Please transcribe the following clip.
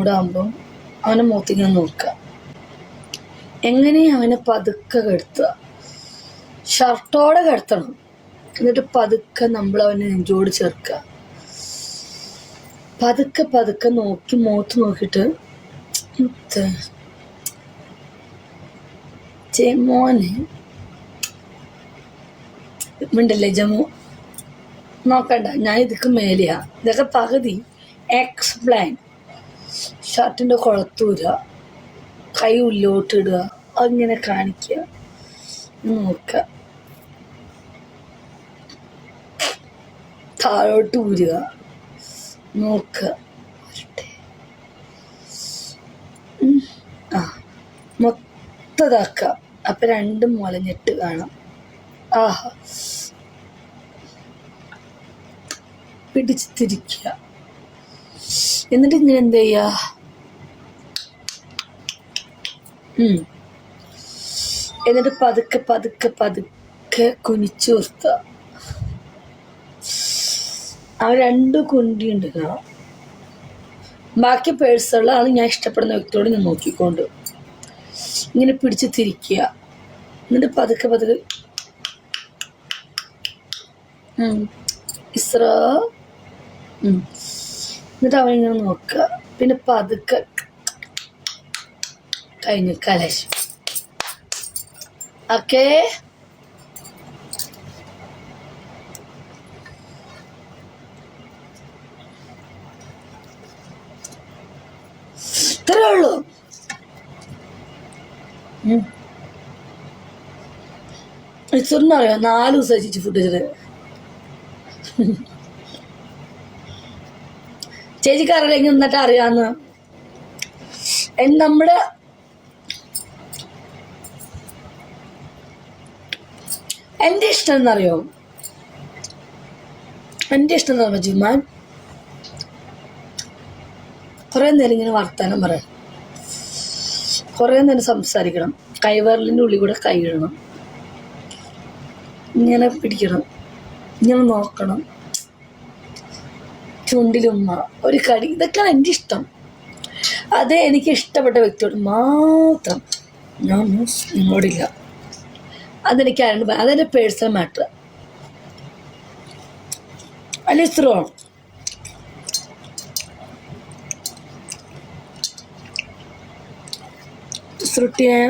മൂടാകുമ്പം അവനെ മുഖത്തേക്ക് നോക്കുക. എങ്ങനെയും അവനെ പതുക്കെ കിടത്തുക, ഷർട്ടോടെ കിടത്തണം. എന്നിട്ട് പതുക്കെ നമ്മൾ അവനെ നെഞ്ചോട് ചേർക്കുക. പതുക്കെ പതുക്കെ നോക്കി മുഖത്ത് നോക്കിയിട്ട് മോനെ മിണ്ടല്ലേ ജമ്മു നോക്കണ്ട, ഞാൻ ഇതൊക്കെ മേലെയാ, ഇതൊക്കെ പകുതി എക്സ്പ്ലെയിൻ. ഷർട്ടിൻ്റെ കൊളത്തൂര, കൈ ഉള്ളിലോട്ടിടുക, അങ്ങനെ കാണിക്കുക, നോക്കുക, താഴോട്ട് ഊരുക, നോക്കുക, മൊത്തതാക്കുക. അപ്പം രണ്ടും മുലഞ്ഞിട്ട് കാണാം. ആഹാ, പിടിച്ച് തിരിക്കുക. എന്നിട്ട് ഇങ്ങനെ എന്ത് ചെയ്യുക, എന്നിട്ട് പതുക്കെ പതുക്കെ പതുക്കെ കുനിച്ചു നിർത്തുക. അവ രണ്ട് കുണ്ടിയുണ്ട് കാണാം. ബാക്കി പേഴ്സുകളാണ് ഞാൻ ഇഷ്ടപ്പെടുന്ന വ്യക്തിയോട് ഞാൻ നോക്കിക്കൊണ്ട് ഇങ്ങനെ പിടിച്ച് തിരിക്കുക. എന്നിട്ട് പതുക്കെ പതുക്കെ ഇസ്ര, എന്നിട്ട് അവനിങ്ങനെ നോക്കുക. പിന്നെ പതുക്കെ കഴിഞ്ഞു കലശം. ഓക്കേ, ഇത്രേ ഉള്ളൂ. ഇച്ചറിനറിയോ 4 ദിവസം ചേച്ചി ഫുഡ് വെച്ചത്. ചേച്ചിക്ക് അറിയില്ലെങ്കിൽ എന്നിട്ട് അറിയാന്ന്. നമ്മുടെ എൻ്റെ ഇഷ്ടം എന്നറിയോ, എൻ്റെ ഇഷ്ടം എന്ന് പറയുമ്പോൾ ജിമാൻ കുറേ നേരം ഇങ്ങനെ വർത്താനം പറയാം, കുറേ നേരം സംസാരിക്കണം, കൈവരലിൻ്റെ ഉള്ളിൽ കൂടെ കൈ ഇടണം, ഇങ്ങനെ പിടിക്കണം, ഇങ്ങനെ നോക്കണം, ചുണ്ടിലുമ്മ, ഒരു കടി, ഇതൊക്കെയാണ് എൻ്റെ ഇഷ്ടം. അതേ എനിക്ക് ഇഷ്ടപ്പെട്ട വ്യക്തിയോട് മാത്രം, ഞാൻ നിങ്ങളോടില്ല. അതെനിക്ക് അതെൻ്റെ പേഴ്സണൽ മാറ്റർ. അല്ലെ ഇത്രോ ശ്രുട്ടിയെ